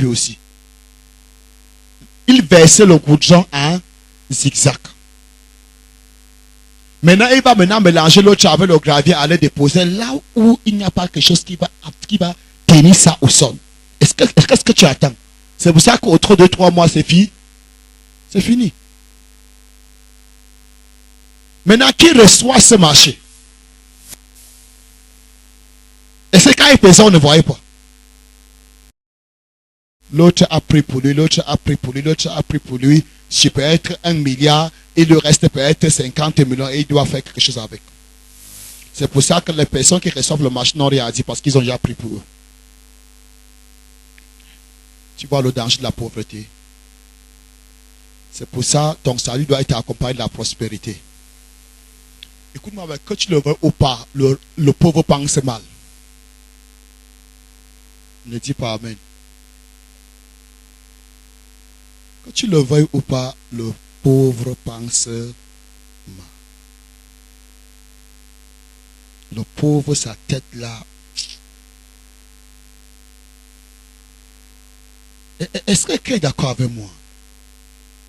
peu aussi. Il versait le goudron en zigzag. Maintenant, il va mélanger l'autre avec le gravier, aller déposer là où il n'y a pas quelque chose qui va tenir ça au sol. Qu'est-ce que tu attends? C'est pour ça qu'autre 2-3 mois, c'est fini. C'est fini. Maintenant, qui reçoit ce marché? Et c'est quand il faisait, on ne voyait pas. L'autre a pris pour lui, l'autre a pris pour lui, l'autre a pris pour lui. Je peux être 1 milliard et le reste peut être 50 millions et il doit faire quelque chose avec. C'est pour ça que les personnes qui reçoivent le marché n'ont rien à dire parce qu'ils ont déjà pris pour eux. Tu vois le danger de la pauvreté. C'est pour ça que ton salut doit être accompagné de la prospérité. Écoute-moi, que tu le veux ou pas, le pauvre pense mal. Ne dis pas amen. Que tu le veuilles ou pas, le pauvre pense mal. Le pauvre, sa tête là. Est-ce que quelqu'un est d'accord avec moi?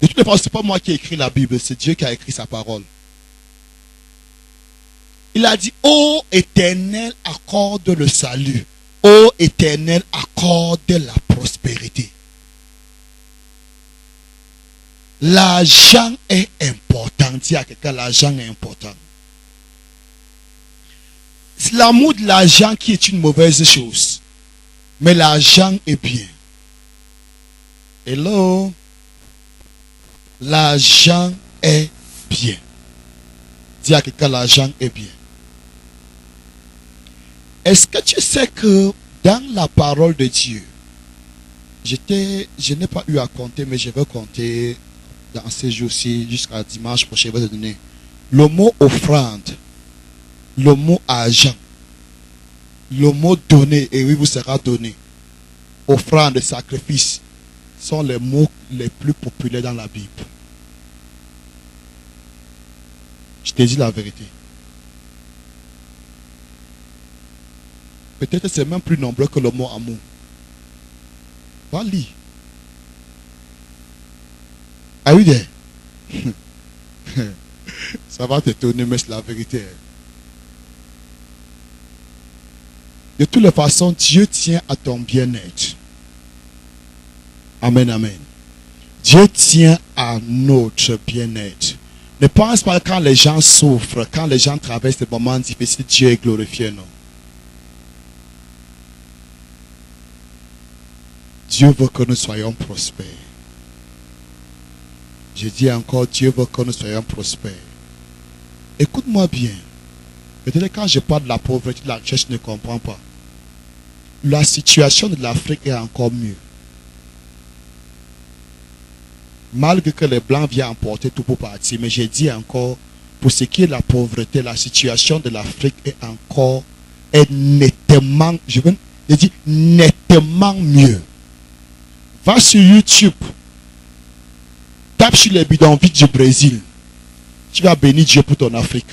De toutes les façons, ce n'est pas moi qui ai écrit la Bible, c'est Dieu qui a écrit sa parole. Il a dit, ô Éternel, accorde le salut. Ô Éternel, accorde la prospérité. L'argent est important. Dis à quelqu'un, l'argent est important. C'est l'amour de l'argent qui est une mauvaise chose. Mais l'argent est bien. Hello? L'argent est bien. Dis à quelqu'un, l'argent est bien. Est-ce que tu sais que dans la parole de Dieu, je n'ai pas eu à compter, mais je vais compter dans ces jours-ci, jusqu'à dimanche prochain, je vais te donner le mot offrande, le mot argent, le mot donner, et oui, vous sera donné. Offrande, sacrifice, sont les mots les plus populaires dans la Bible. Je te dis la vérité. Peut-être que c'est même plus nombreux que le mot amour. Va lire. Ah oui, ça va t'étonner, mais c'est la vérité. De toutes les façons, Dieu tient à ton bien-être. Amen, amen. Dieu tient à notre bien-être. Ne pense pas que quand les gens souffrent, quand les gens traversent des moments difficiles, Dieu est glorifié, non. Dieu veut que nous soyons prospères. Je dis encore, Dieu veut que nous soyons prospères. Écoute-moi bien. Peut-être quand je parle de la pauvreté, la richesse ne comprend pas. La situation de l'Afrique est encore mieux. Malgré que les Blancs viennent emporter tout pour partir, mais j'ai dit encore, pour ce qui est de la pauvreté, la situation de l'Afrique est nettement, je dis nettement mieux. Va sur YouTube, tape sur les bidonvilles du Brésil. Tu vas bénir Dieu pour ton Afrique.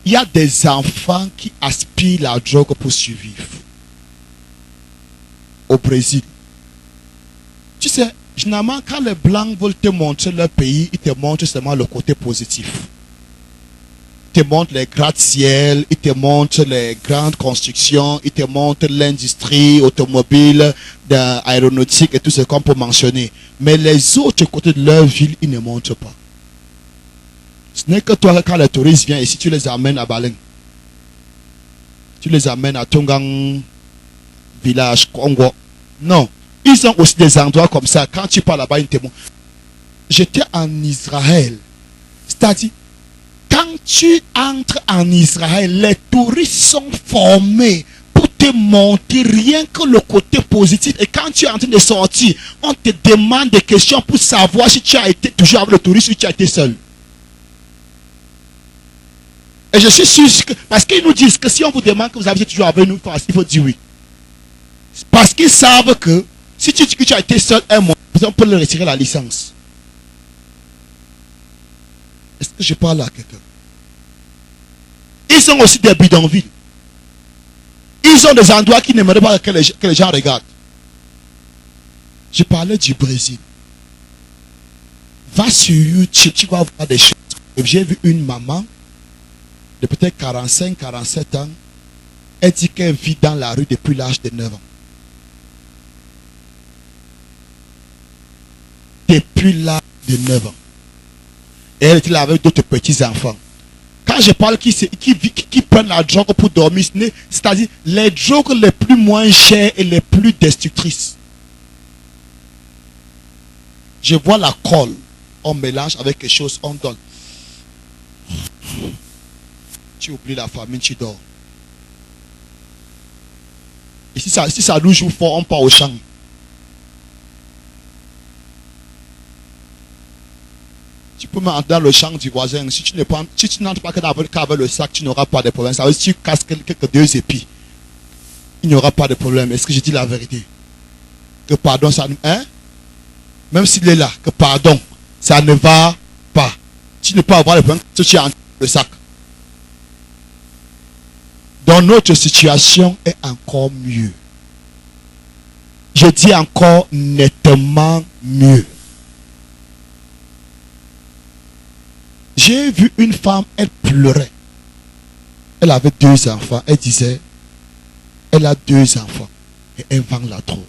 Il y a des enfants qui aspirent la drogue pour survivre. Au Brésil. Tu sais, généralement, quand les Blancs veulent te montrer leur pays, ils te montrent seulement le côté positif. Ils te montrent les gratte-ciel, ils te montrent les grandes constructions, ils te montrent l'industrie automobile, aéronautique et tout ce qu'on peut mentionner. Mais les autres côtés de leur ville, ils ne montrent pas. Ce n'est que toi, quand les touristes viennent ici, tu les amènes à Baleng. Tu les amènes à Tongang, village, Congo. Non. Ils ont aussi des endroits comme ça. Quand tu parles là-bas, ils te montrent. J'étais en Israël. C'est-à-dire, quand tu entres en Israël, les touristes sont formés pour te montrer rien que le côté positif. Et quand tu es en train de sortir, on te demande des questions pour savoir si tu as été toujours avec le touriste ou tu as été seul. Et je suis sûr que, parce qu'ils nous disent que si on vous demande que vous avez toujours avec nous, il faut dire oui. Parce qu'ils savent que si tu dis que tu as été seul un mois, on peut leur retirer la licence. Est-ce que je parle à quelqu'un? Ils ont aussi des bidonvilles. Ils ont des endroits qui n'aimeraient pas que les gens regardent. Je parlais du Brésil. Va sur YouTube, tu vas voir des choses. J'ai vu une maman de peut-être 45, 47 ans. Elle dit qu'elle vit dans la rue depuis l'âge de 9 ans. Depuis l'âge de 9 ans. Et elle était là avec d'autres petits-enfants. Quand je parle qui prennent la drogue pour dormir, c'est-à-dire les drogues les plus moins chères et les plus destructrices. Je vois la colle, on mélange avec quelque chose, on donne. Tu oublies la famille, tu dors. Et si ça nous joue fort, on part au champ. Tu peux m'entrer dans le champ du voisin. Si tu n'entres pas qu'avec le sac, tu n'auras pas de problème. Ça veut dire que si tu casses quelques 2 épis, il n'y aura pas de problème. Est-ce que je dis la vérité? Que pardon, ça... Hein? Même s'il est là, que pardon, ça ne va pas. Tu ne peux avoir le problème si tu es en le sac. Dans notre situation est encore mieux. Je dis encore nettement mieux. J'ai vu une femme, elle pleurait. Elle avait 2 enfants. Elle disait, elle a 2 enfants. Et elle vend la drogue.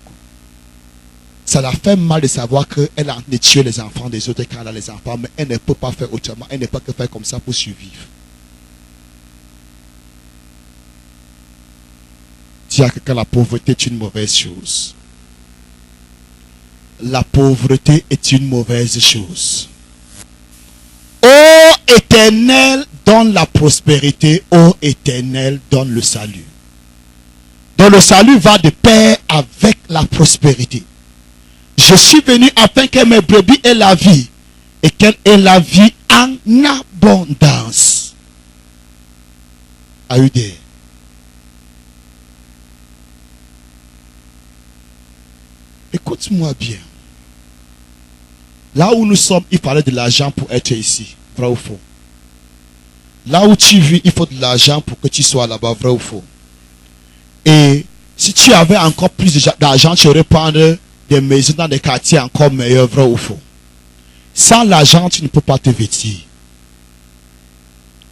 Ça la fait mal de savoir qu'elle a tué les enfants des autres quand elle a les enfants. Mais elle ne peut pas faire autrement. Elle ne peut que faire comme ça pour survivre. Dis à quelqu'un, la pauvreté est une mauvaise chose. La pauvreté est une mauvaise chose. Ô Éternel, donne la prospérité. Ô Éternel, donne le salut. Donc le salut va de pair avec la prospérité. Je suis venu afin que mes brebis aient la vie. Et qu'elles aient la vie en abondance. Are you there? Écoute-moi bien. Là où nous sommes, il fallait de l'argent pour être ici. Vrai ou faux? Là où tu vis, il faut de l'argent pour que tu sois là-bas. Vrai ou faux? Et si tu avais encore plus d'argent, tu aurais prendre des maisons dans des quartiers encore meilleurs. Vrai ou faux? Sans l'argent, tu ne peux pas te vêtir.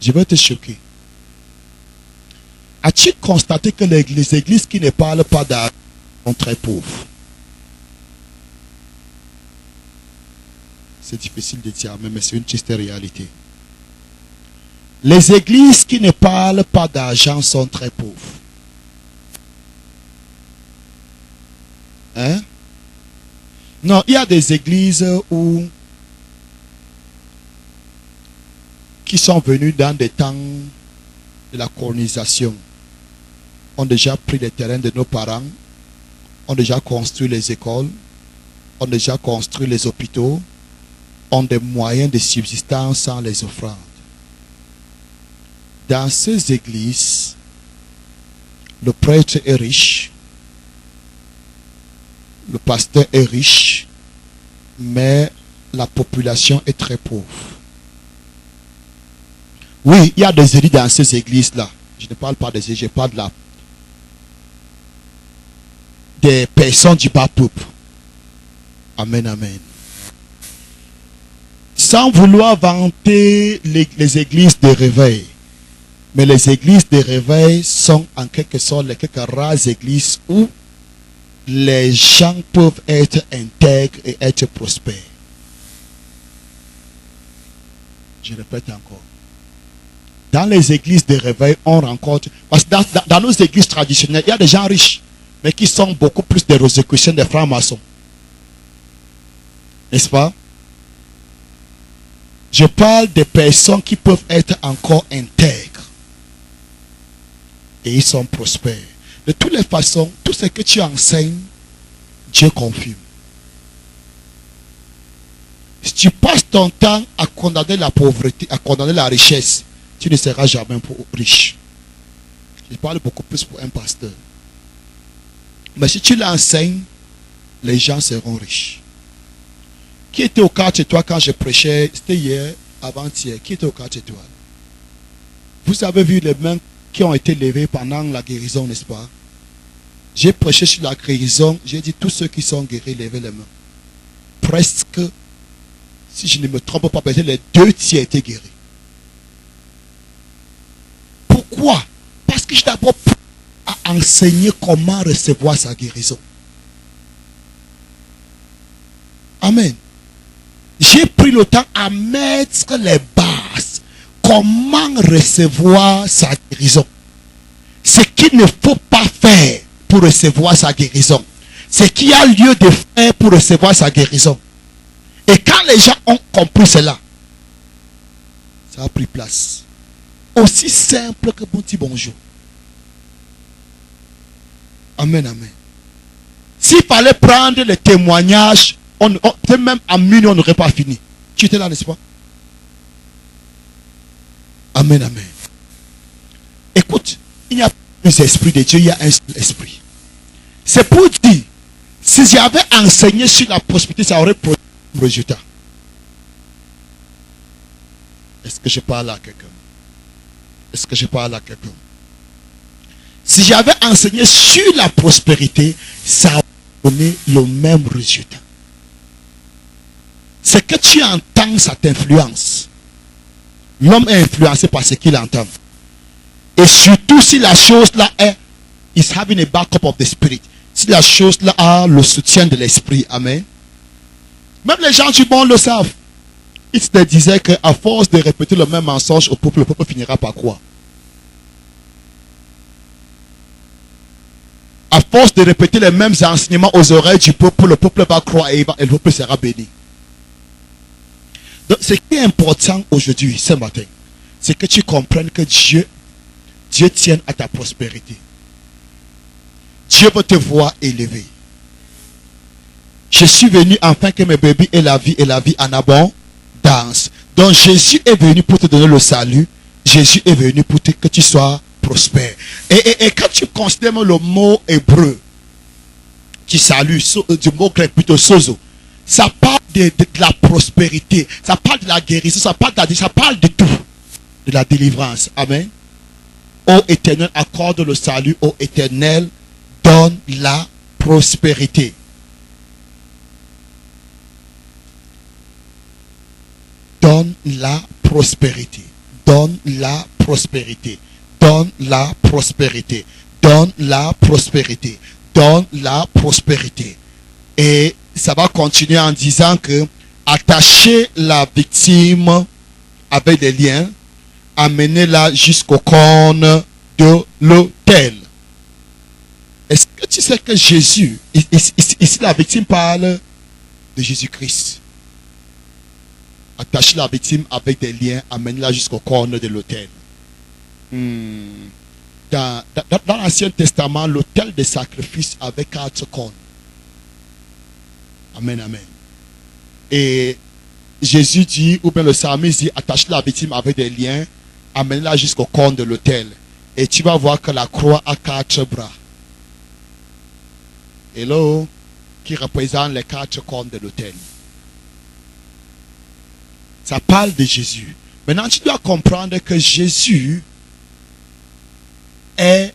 Je vais te choquer. As-tu constaté que les églises qui ne parlent pas d'argent sont très pauvres? C'est difficile de dire, mais c'est une triste réalité. Les églises qui ne parlent pas d'argent sont très pauvres. Hein? Non, il y a des églises qui sont venues dans des temps de la colonisation. Ont déjà pris les terrains de nos parents, ont déjà construit les écoles, ont déjà construit les hôpitaux, ont des moyens de subsistance sans les offrandes. Dans ces églises, le prêtre est riche, le pasteur est riche, mais la population est très pauvre. Oui, il y a des élites dans ces églises-là. Je ne parle pas des élites, je parle des personnes du bas peuple. Amen, amen. Sans vouloir vanter les églises de réveil. Mais les églises de réveil sont en quelque sorte les quelques rares églises où les gens peuvent être intègres et être prospères. Je répète encore. Dans les églises de réveil, on rencontre... Parce que dans nos églises traditionnelles, il y a des gens riches, mais qui sont beaucoup plus des Rosicruciens, des francs-maçons. N'est-ce pas? Je parle des personnes qui peuvent être encore intègres. Et ils sont prospères. De toutes les façons, tout ce que tu enseignes, Dieu confirme. Si tu passes ton temps à condamner la pauvreté, à condamner la richesse, tu ne seras jamais riche. Je parle beaucoup plus pour un pasteur. Mais si tu l'enseignes, les gens seront riches. Qui était au quartier toi quand je prêchais? C'était hier, avant-hier. Qui était au quartier toi? Vous avez vu les mains qui ont été levées pendant la guérison, n'est-ce pas? J'ai prêché sur la guérison. J'ai dit tous ceux qui sont guéris, levez les mains. Presque, si je ne me trompe pas, peut-être les 2 tiers étaient guéris. Pourquoi? Parce que j'ai d'abord à enseigner comment recevoir sa guérison. Amen. J'ai pris le temps à mettre les bases. Comment recevoir sa guérison. Ce qu'il ne faut pas faire pour recevoir sa guérison. Ce qu'il y a lieu de faire pour recevoir sa guérison. Et quand les gens ont compris cela, ça a pris place. Aussi simple que bon petit bonjour. Amen, amen. S'il fallait prendre les témoignages, même à minuit, on n'aurait pas fini. Tu étais là, n'est-ce pas? Amen, amen. Écoute, il n'y a pas plus d'esprit de Dieu, il y a un seul esprit. C'est pour dire, si j'avais enseigné sur la prospérité, ça aurait produit un résultat. Est-ce que je parle à quelqu'un? Est-ce que je parle à quelqu'un? Si j'avais enseigné sur la prospérité, ça aurait donné le même résultat. Ce que tu entends, ça t'influence. L'homme est influencé par ce qu'il entend. Et surtout si la chose là est is having a backup of the spirit. Si la chose là a le soutien de l'esprit. Amen. Même les gens du monde le savent. Ils te disaient qu'à force de répéter le même mensonge au peuple, le peuple finira par croire. À force de répéter les mêmes enseignements aux oreilles du peuple, le peuple va croire et le peuple sera béni. Donc, ce qui est important aujourd'hui, ce matin, c'est que tu comprennes que Dieu tient à ta prospérité. Dieu veut te voir élevé. Je suis venu afin que mes bébés aient la vie en abondance. Donc Jésus est venu pour te donner le salut. Jésus est venu pour que tu sois prospère. Et quand tu considères le mot hébreu, qui salue, du mot grec plutôt sozo, ça parle de la prospérité, ça parle de la guérison, ça parle de tout, de la délivrance. Amen. Ô Éternel, accorde le salut. Ô Éternel, donne la prospérité. Donne la prospérité. Donne la prospérité. Donne la prospérité. Donne la prospérité. Donne la prospérité. Et ça va continuer en disant que attacher la victime avec des liens, amenez-la jusqu'au cône de l'autel. Est-ce que tu sais que Jésus, ici la victime parle de Jésus-Christ. Attache la victime avec des liens, amène-la jusqu'au cône de l'autel. Dans l'Ancien Testament, l'autel de sacrifice avait 4 cônes. Amen, amen. Et Jésus dit, ou bien le psalmiste dit, attache la victime avec des liens, amène-la jusqu'au cône de l'autel. Et tu vas voir que la croix a 4 bras. Hello, qui représente les 4 cônes de l'autel. Ça parle de Jésus. Maintenant, tu dois comprendre que Jésus est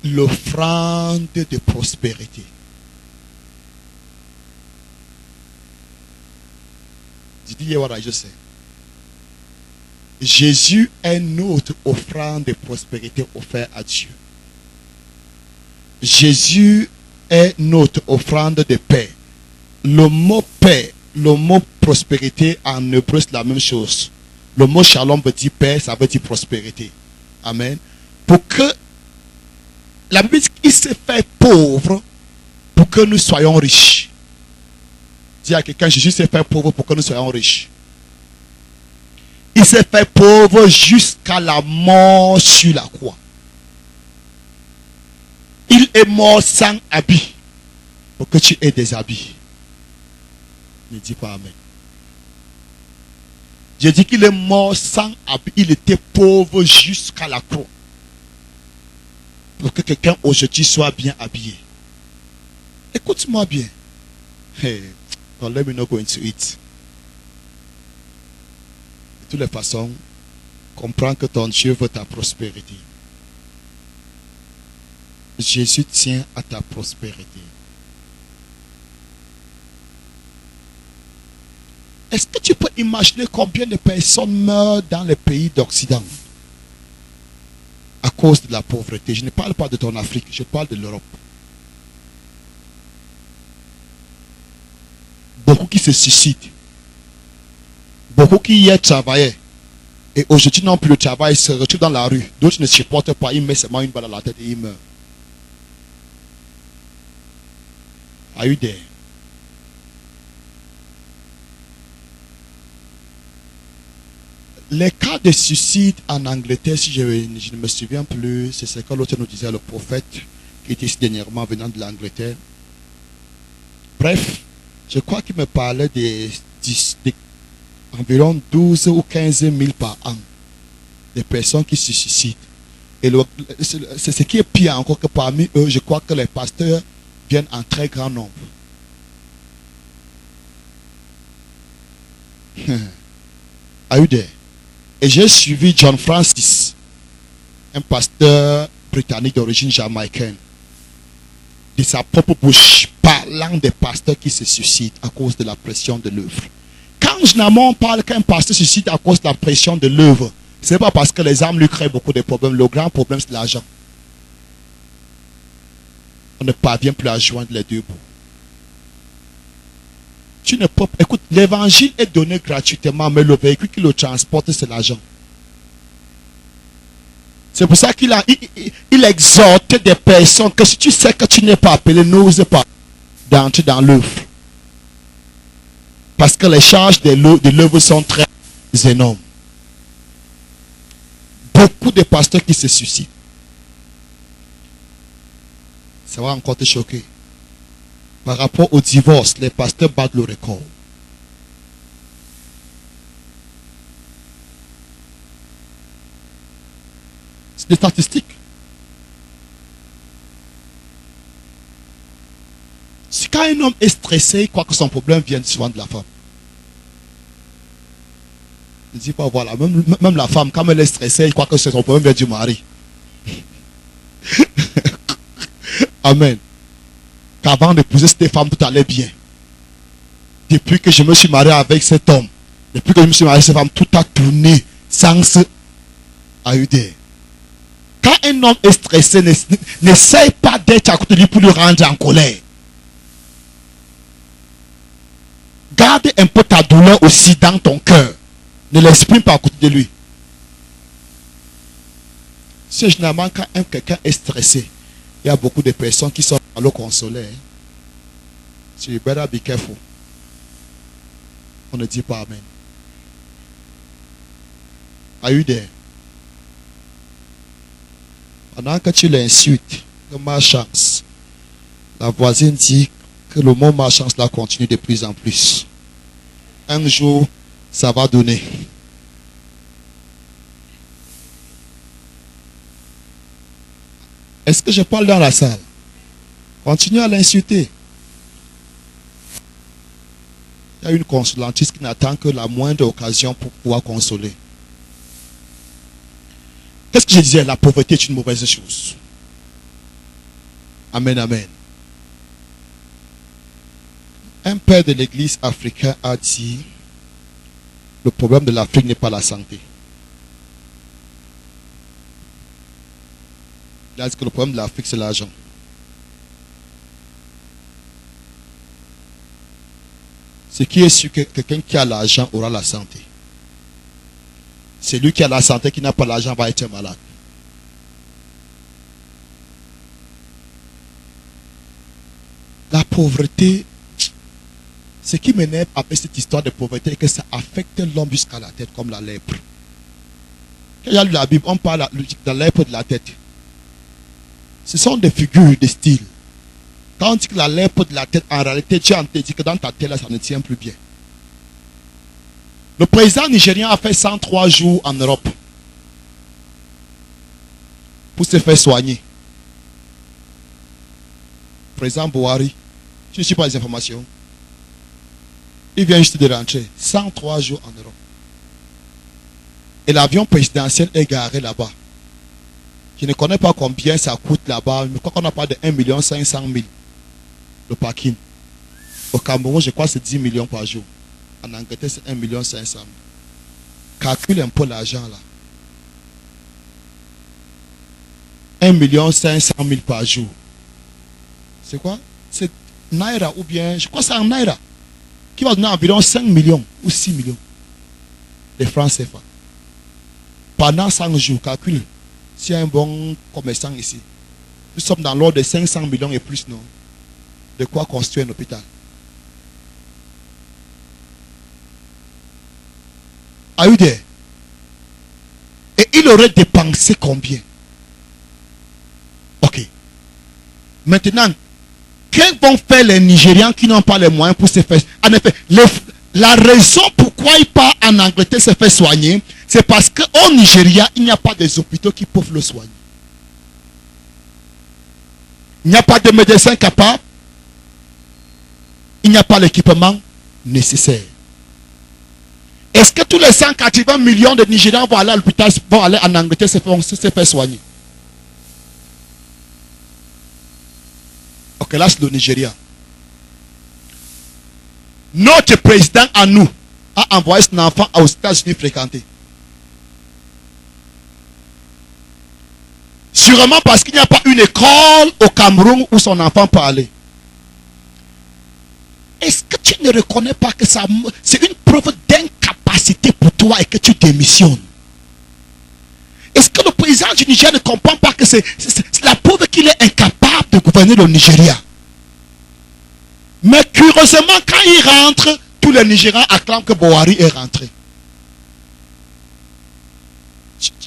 l'offrande de prospérité. Did you hear what I just said? Jésus est notre offrande de prospérité offerte à Dieu. Jésus est notre offrande de paix. Le mot paix, le mot prospérité en hébreu c'est la même chose. Le mot shalom veut dire paix, ça veut dire prospérité. Amen. Pour que la Bible dit qu'il s'est fait pauvre pour que nous soyons riches. Dis à quelqu'un, Jésus s'est fait pauvre pour que nous soyons riches. Il s'est fait pauvre jusqu'à la mort sur la croix. Il est mort sans habit pour que tu aies des habits. Ne dis pas amen. J'ai dit qu'il est mort sans habit. Il était pauvre jusqu'à la croix. Pour que quelqu'un aujourd'hui soit bien habillé. Écoute-moi bien. Hey, don't let me not go into it. De toutes les façons, comprends que ton Dieu veut ta prospérité. Jésus tient à ta prospérité. Est-ce que tu peux imaginer combien de personnes meurent dans les pays d'Occident à cause de la pauvreté? Je ne parle pas de ton Afrique, je parle de l'Europe. Beaucoup qui se suicident. Beaucoup qui hier travaillaient. Et aujourd'hui n'ont plus le travail, ils se retrouvent dans la rue. D'autres ne supportent pas, ils mettent seulement une balle à la tête et ils meurent. Are you there? Les cas de suicide en Angleterre, si je ne me souviens plus, c'est ce que l'autre nous disait, le prophète, qui était ici dernièrement venant de l'Angleterre. Bref, je crois qu'il me parlait d'environ 12 ou 15 000 par an, des personnes qui se suicident. Et c'est ce qui est pire encore, que parmi eux, je crois que les pasteurs viennent en très grand nombre. Are you there? Et j'ai suivi John Francis, un pasteur britannique d'origine jamaïcaine, de sa propre bouche, parlant des pasteurs qui se suicident à cause de la pression de l'œuvre. Quand généralement on parle qu'un pasteur se suicide à cause de la pression de l'œuvre, ce n'est pas parce que les âmes lui créent beaucoup de problèmes. Le grand problème, c'est l'argent. On ne parvient plus à joindre les deux bouts. Tu ne peux, écoute, l'évangile est donné gratuitement, mais le véhicule qui le transporte, c'est l'argent. C'est pour ça qu'il exhorte des personnes que si tu sais que tu n'es pas appelé, n'ose pas d'entrer dans l'œuvre. Parce que les charges de l'œuvre sont très énormes. Beaucoup de pasteurs qui se suicident. Ça va encore te choquer. Par rapport au divorce, les pasteurs battent le record. C'est des statistiques. Si quand un homme est stressé, il croit que son problème vient souvent de la femme. Je ne dis pas, voilà, même la femme, quand elle est stressée, il croit que son problème vient du mari. Amen. Qu'avant d'épouser cette femme, tout allait bien. Depuis que je me suis marié avec cet homme, depuis que je me suis marié avec cette femme, tout a tourné sans se aider. Quand un homme est stressé, n'essaye pas d'être à côté de lui pour le rendre en colère. Garde un peu ta douleur aussi dans ton cœur. Ne l'exprime pas à côté de lui. C'est généralement quand quelqu'un est stressé, il y a beaucoup de personnes qui sont à le consoler. So you better be careful. On ne dit pas amen. Are you there? Pendant que tu l'insultes, que malchance, la voisine dit que le mot malchance là continue de plus en plus. Un jour, ça va donner. Est-ce que je parle dans la salle? Continue à l'insulter. Il y a une consolantiste qui n'attend que la moindre occasion pour pouvoir consoler. Qu'est-ce que je disais? La pauvreté est une mauvaise chose. Amen, amen. Un père de l'église africaine a dit, le problème de l'Afrique n'est pas la santé. Il a dit que le problème de l'Afrique, c'est l'argent. Ce qui est sûr que quelqu'un qui a l'argent aura la santé. Celui qui a la santé, qui n'a pas l'argent, va être malade. La pauvreté, ce qui m'énerve avec cette histoire de pauvreté, c'est que ça affecte l'homme jusqu'à la tête, comme la lèpre. Quand il y a la Bible, on parle de la lèpre de la tête. Ce sont des figures de style. Quand on dit que la lèpre de la tête, en réalité, tu te dis que dans ta tête, là, ça ne tient plus bien. Le président nigérien a fait 103 jours en Europe pour se faire soigner. Président Buhari, je ne suis pas les informations. Il vient juste de rentrer. 103 jours en Europe. Et l'avion présidentiel est garé là-bas. Je ne connais pas combien ça coûte là-bas. Je crois qu'on a pas de 1 500 000 le parking. Au Cameroun, je crois que c'est 10 millions par jour. En Angleterre, c'est 1 500 000. Calcule un peu l'argent là. 1 500 000 par jour. C'est quoi? C'est Naira ou bien, je crois que c'est en Naira. Qui va donner environ 5 millions ou 6 millions de francs CFA. Pendant 100 jours, calcule. S'il y a un bon commerçant ici, nous sommes dans l'ordre de 500 millions et plus, non? De quoi construire un hôpital? Are you there? Et il aurait dépensé combien? Ok. Maintenant, qu'est-ce vont faire les Nigérians qui n'ont pas les moyens pour se faire? En effet, la raison pourquoi ils partent en Angleterre se faire soigner, c'est parce qu'au Nigeria, il n'y a pas des hôpitaux qui peuvent le soigner. Il n'y a pas de médecins capables. Il n'y a pas l'équipement nécessaire. Est-ce que tous les 180 millions de Nigérians vont aller à l'hôpital, vont aller en Angleterre se faire soigner? Ok, là c'est le Nigeria. Notre président à nous a envoyé son enfant aux États-Unis fréquenter. Sûrement parce qu'il n'y a pas une école au Cameroun où son enfant peut aller. Est-ce que tu ne reconnais pas que ça, c'est une preuve d'incapacité pour toi et que tu démissionnes? Est-ce que le président du Niger ne comprend pas que c'est la preuve qu'il est incapable de gouverner le Nigeria? Mais curieusement, quand il rentre, tous les Nigériens acclament que Buhari est rentré.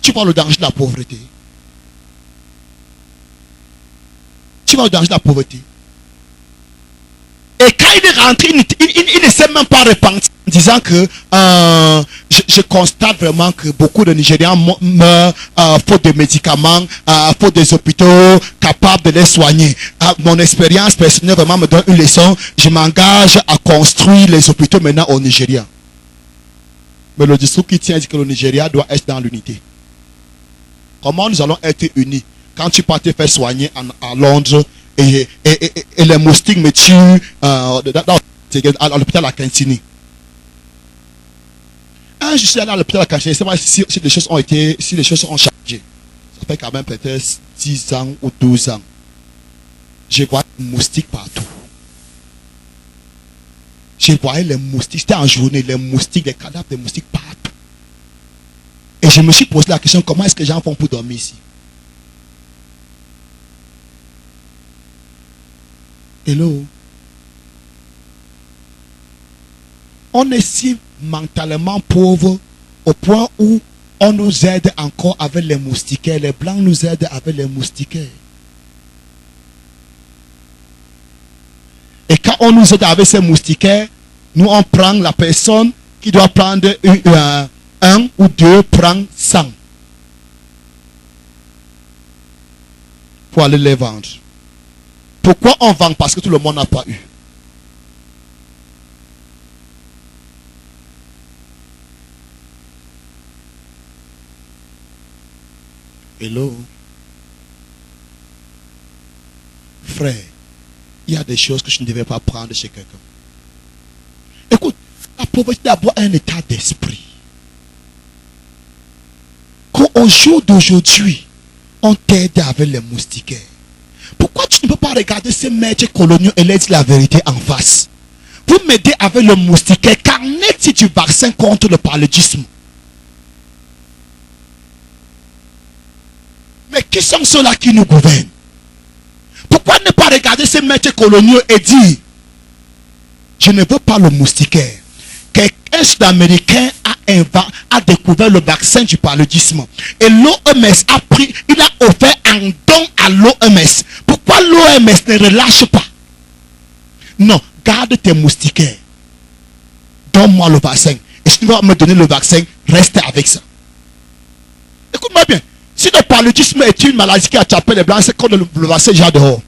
Tu vois le danger de la pauvreté. Tu vois le danger de la pauvreté. Et quand il est rentré, il ne s'est même pas repenti en disant que je constate vraiment que beaucoup de Nigériens meurent faute de médicaments, faute des hôpitaux capables de les soigner. Mon expérience personnelle vraiment me donne une leçon. Je m'engage à construire les hôpitaux maintenant au Nigeria. Mais le discours qui tient dit que le Nigeria doit être dans l'unité. Comment nous allons être unis quand tu pars te faire soigner à Londres et les moustiques me tuent à l'hôpital à Kentini. Je suis allé à l'hôpital à Kentini, je ne sais pas si les choses ont été, si les choses ont changé. Ça fait quand même peut-être 10 ans ou 12 ans. Je vois les moustiques partout. Je voyais les moustiques, c'était en journée, les moustiques, les cadavres de moustiques partout. Et je me suis posé la question, comment est-ce que les gens font pour dormir ici? Hello. On est si mentalement pauvre au point où on nous aide encore avec les moustiquaires. Les blancs nous aident avec les moustiquaires. Et quand on nous aide avec ces moustiquaires, nous on prend la personne qui doit prendre un ou deux, prend 100 pour aller les vendre. Pourquoi on vend? Parce que tout le monde n'a pas eu. Hello. Frère, il y a des choses que je ne devais pas prendre chez quelqu'un. Écoute, la pauvreté d'abord est un état d'esprit. Qu'au jour d'aujourd'hui, on t'aide avec les moustiquaires. Pourquoi tu ne peux pas regarder ces maîtres coloniaux et leur dire la vérité en face? Vous m'aidez avec le moustiquaire. Qu'en est-il du vaccin contre le paludisme? Mais qui sont ceux-là qui nous gouvernent? Pourquoi ne pas regarder ces maîtres coloniaux et dire, je ne veux pas le moustiquaire. Quelqu'un sud-américain a découvert le vaccin du paludisme. Et l'OMS a pris, il a offert un don à l'OMS. Pourquoi l'OMS ne relâche pas? Non, garde tes moustiquaires. Donne-moi le vaccin. Et si tu vas me donner le vaccin, reste avec ça. Écoute-moi bien. Si le paludisme est une maladie qui a tapé les blancs, c'est quand le vaccin est déjà dehors.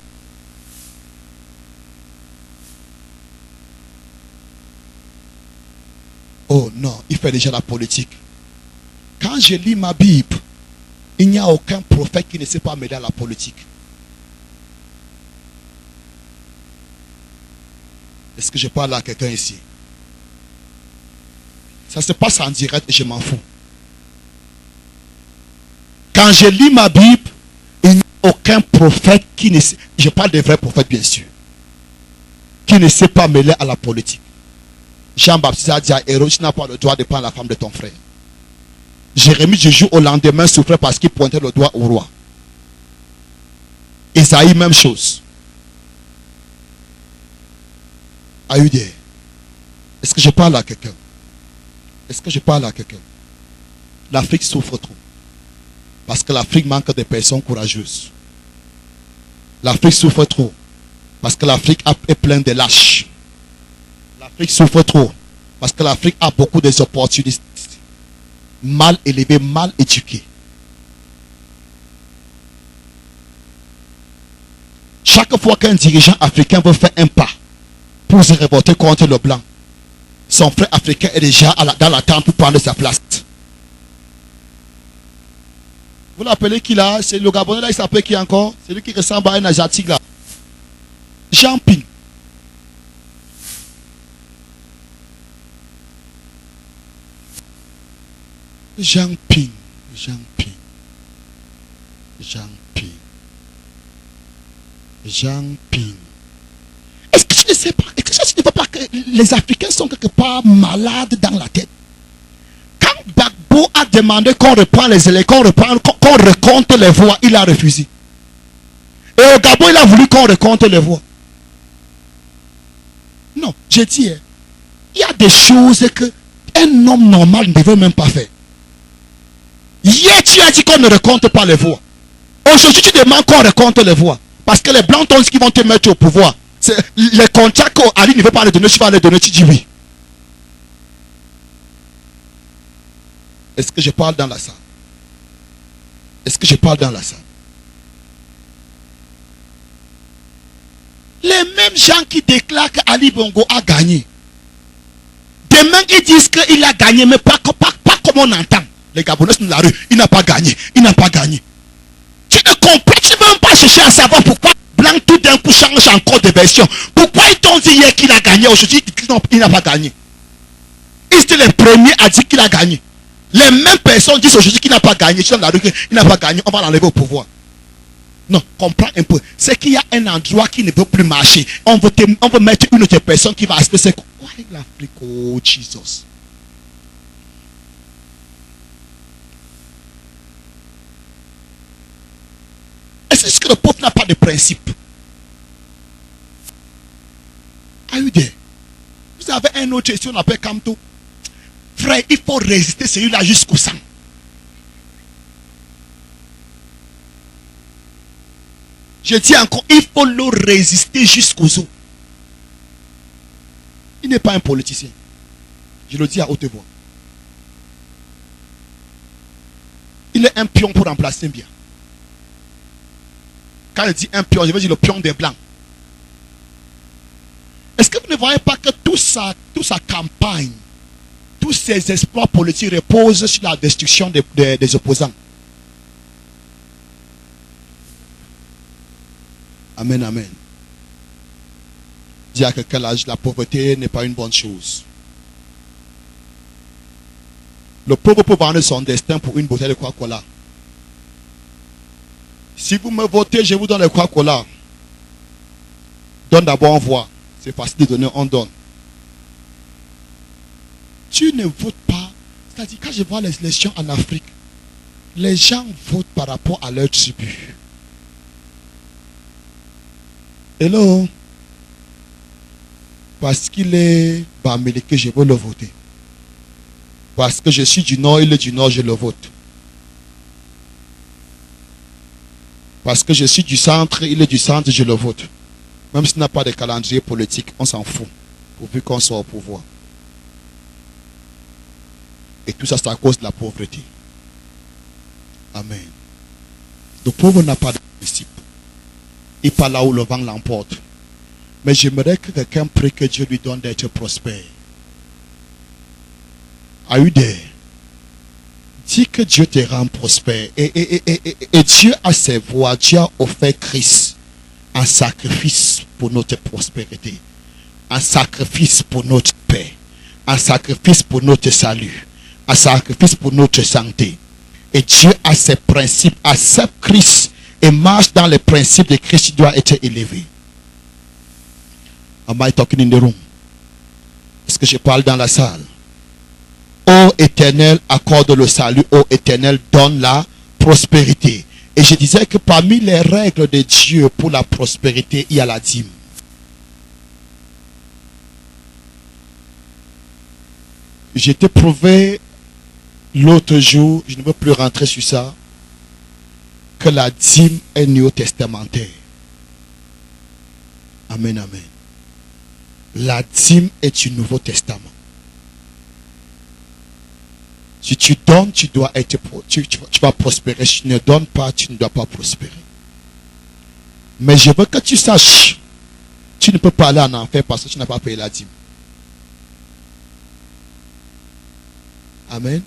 Oh non, il fait déjà la politique. Quand je lis ma Bible, Il n'y a aucun prophète qui ne sait pas mêler à la politique. Est-ce que je parle à quelqu'un ici? Ça se passe en direct et je m'en fous. Quand je lis ma Bible, il n'y a aucun prophète qui ne sait, je parle des vrais prophètes bien sûr, qui ne sait pas mêler à la politique. Jean-Baptiste a dit à Hérode, tu n'as pas le droit de prendre la femme de ton frère. Jérémie du jour au lendemain souffrait parce qu'il pointait le doigt au roi. Isaïe, même chose. Are you there? Est-ce que je parle à quelqu'un? Est-ce que je parle à quelqu'un? L'Afrique souffre trop. Parce que l'Afrique manque de personnes courageuses. L'Afrique souffre trop. Parce que l'Afrique est pleine de lâches. L'Afrique souffre trop. Parce que l'Afrique a beaucoup d'opportunistes. Mal élevés, mal éduqués. Chaque fois qu'un dirigeant africain veut faire un pas pour se révolter contre le blanc, son frère africain est déjà dans l'attente pour prendre sa place. Vous l'appelez qui là? C'est le Gabonais là, il s'appelle qui encore? C'est lui qui ressemble à un Asiatique là. Jean Ping. Jean Ping. Jean Ping. Jean Ping. Jean Ping. Est-ce que tu ne sais pas? Est-ce que tu ne vois pas que les Africains sont quelque part malades dans la tête? Quand Gbagbo a demandé qu'on reprend les élections, qu'on recompte les voix, il a refusé. Et au Gabon, il a voulu qu'on recompte les voix. Non, j'ai dit, il y a des choses que un homme normal ne veut même pas faire. Hier, tu as dit qu'on ne recompte pas les voix. Aujourd'hui, tu demandes qu'on recompte les voix. Parce que les blancs t'ont dit qu'ils vont te mettre au pouvoir. Les contrats qu'Ali ne veut pas les donner, tu vas les donner, tu dis oui. Est-ce que je parle dans la salle? Est-ce que je parle dans la salle? Les mêmes gens qui déclarent qu'Ali Bongo a gagné. Demain, ils disent qu'il a gagné, mais pas comme on entend. Les Gabonais sont dans la rue, il n'a pas gagné, il n'a pas gagné. Tu ne comprends, tu ne veux même pas chercher à savoir pourquoi Blanc tout d'un coup change encore de version. Pourquoi ils t'ont dit hier qu'il a gagné, aujourd'hui il n'a pas gagné? Ils étaient les premiers à dire qu'il a gagné. Les mêmes personnes disent aujourd'hui qu'il n'a pas gagné. Tu es dans la rue, il n'a pas gagné, on va l'enlever au pouvoir. Non, comprends un peu. C'est qu'il y a un endroit qui ne veut plus marcher. On veut mettre une autre personne qui va aspirer. C'est quoi l'Afrique? Oh, Jesus. Est-ce que le peuple n'a pas de principe? Are you there? Vous avez un autre ici, on appelle Kamto. Frère, il faut résister celui-là jusqu'au sang. Je dis encore, il faut le résister jusqu'aux os. Il n'est pas un politicien. Je le dis à haute voix. Il est un pion pour remplacer un bien. Quand je dis un pion, je veux dire le pion des blancs. Est-ce que vous ne voyez pas que toute sa campagne, tous ses exploits politiques reposent sur la destruction des opposants? Amen, amen. Dis à quelqu'un, la pauvreté n'est pas une bonne chose. Le pauvre peut vendre son destin pour une bouteille de Coca-Cola. Si vous me votez, je vous donne le Coca-Cola. Donne d'abord, on voit. C'est facile de donner, on donne. Tu ne votes pas. C'est-à-dire, quand je vois les élections en Afrique, les gens votent par rapport à leur tribu. Hello? Parce qu'il est Bamileke que je veux le voter. Parce que je suis du Nord, il est du Nord, je le vote. Parce que je suis du centre, il est du centre, je le vote. Même s'il n'a pas de calendrier politique, on s'en fout. Pourvu qu'on soit au pouvoir. Et tout ça, c'est à cause de la pauvreté. Amen. Le pauvre n'a pas de principe. Il parle là où le vent l'emporte. Mais j'aimerais que quelqu'un prie que Dieu lui donne d'être prospère. Are you there? dit que Dieu te rend prospère. Et Dieu a ses voies. Dieu a offert Christ en sacrifice pour notre prospérité, en sacrifice pour notre paix, en sacrifice pour notre salut, en sacrifice pour notre santé. Et Dieu a ses principes, accepte Christ et marche dans les principes de Christ, qui doit être élevé. Am I talking in the room? Est-ce que je parle dans la salle? Ô Éternel, accorde le salut. Ô Éternel, donne la prospérité. Et je disais que parmi les règles de Dieu pour la prospérité, il y a la dîme. J'ai été prouvé l'autre jour, je ne veux plus rentrer sur ça, que la dîme est néo-testamentaire. Amen, amen. La dîme est du Nouveau Testament. Si tu donnes, tu dois être, tu vas prospérer. Si tu ne donnes pas, tu ne dois pas prospérer. Mais je veux que tu saches, tu ne peux pas aller en enfer parce que tu n'as pas payé la dîme. Amen.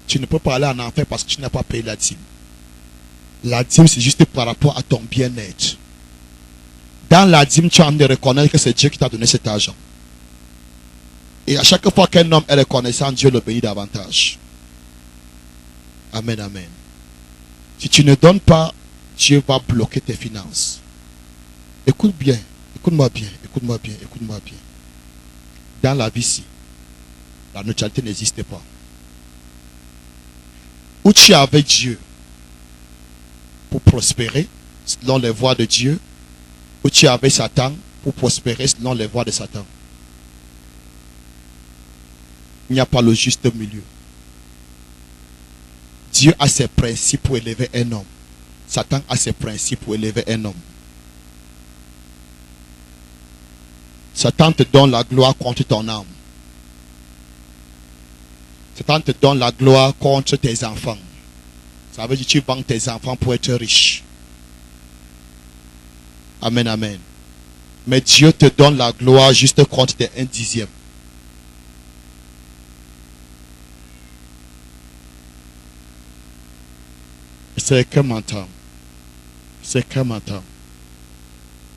Tu ne peux pas aller en enfer parce que tu n'as pas payé la dîme. La dîme, c'est juste par rapport à ton bien-être. Dans la dîme, tu as envie de reconnaître que c'est Dieu qui t'a donné cet argent. Et à chaque fois qu'un homme est reconnaissant, Dieu le bénit davantage. Amen, amen. Si tu ne donnes pas, Dieu va bloquer tes finances. Écoute bien, écoute-moi bien, écoute-moi bien, écoute-moi bien. Dans la vie ici, la neutralité n'existe pas. Ou tu es avec Dieu pour prospérer selon les voies de Dieu, ou tu es avec Satan pour prospérer selon les voies de Satan. Il n'y a pas le juste milieu. Dieu a ses principes pour élever un homme. Satan a ses principes pour élever un homme. Satan te donne la gloire contre ton âme. Satan te donne la gloire contre tes enfants. Ça veut dire que tu vends tes enfants pour être riche. Amen, amen. Mais Dieu te donne la gloire juste contre tes 1/10. C'est qu'un mental. C'est qu'un mental.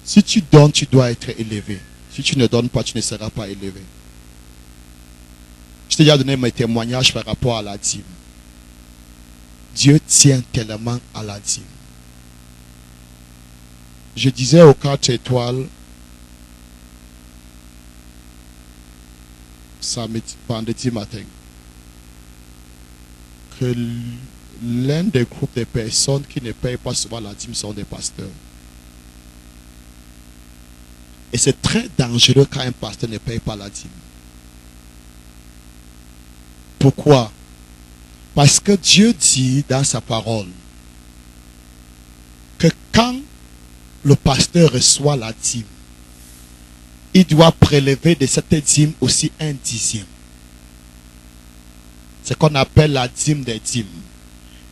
Si tu donnes, tu dois être élevé. Si tu ne donnes pas, tu ne seras pas élevé. Je t'ai déjà donné mes témoignages par rapport à la dîme. Dieu tient tellement à la dîme. Je disais aux 4 étoiles, vendredi matin, que l'un des groupes de personnes qui ne payent pas souvent la dîme sont des pasteurs. Et c'est très dangereux quand un pasteur ne paye pas la dîme. Pourquoi? Parce que Dieu dit dans sa parole que quand le pasteur reçoit la dîme, il doit prélever de cette dîme aussi 1/10. C'est ce qu'on appelle la dîme des dîmes.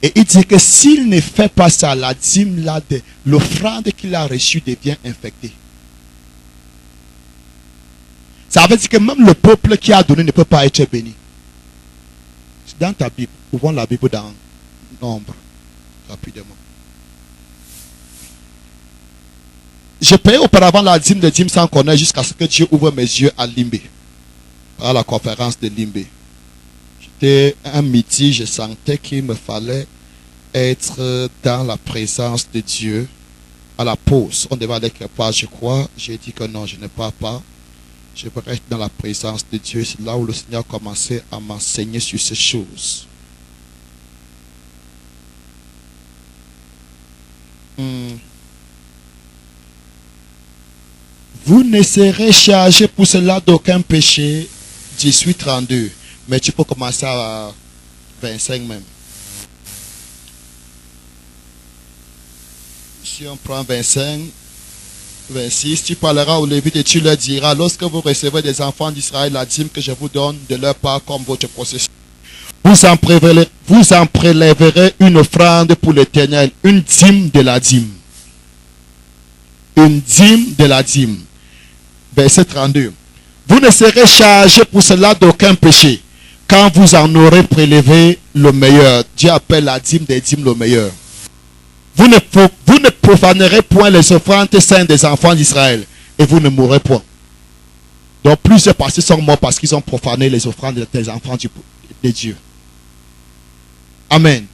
Et il dit que s'il ne fait pas ça, la dîme là, l'offrande qu'il a reçue devient infectée. Ça veut dire que même le peuple qui a donné ne peut pas être béni. C'est dans ta Bible. Ouvrons la Bible dans Nombre. Rapidement. Je payais auparavant la dîme de dîme sans connaître jusqu'à ce que Dieu ouvre mes yeux à Limbé. À la conférence de Limbé. J'étais un midi, je sentais qu'il me fallait être dans la présence de Dieu. À la pause, on devait aller quelque part, je crois. J'ai dit que non, je ne pars pas. Je veux être dans la présence de Dieu. C'est là où le Seigneur a commencé à m'enseigner sur ces choses. Vous ne serez chargé pour cela d'aucun péché. 18:32. Mais tu peux commencer à 25 même. Si on prend 25, 26, tu parleras aux Lévites et tu leur diras, lorsque vous recevez des enfants d'Israël la dîme que je vous donne de leur part comme votre possession, vous en prélèverez une offrande pour l'Éternel, une dîme de la dîme. Une dîme de la dîme. Verset 32. Vous ne serez chargé pour cela d'aucun péché, quand vous en aurez prélevé le meilleur. Dieu appelle la dîme des dîmes le meilleur. Vous ne profanerez point les offrandes saintes des enfants d'Israël et vous ne mourrez point. Donc plusieurs pasteurs sont morts parce qu'ils ont profané les offrandes des enfants de Dieu. Amen.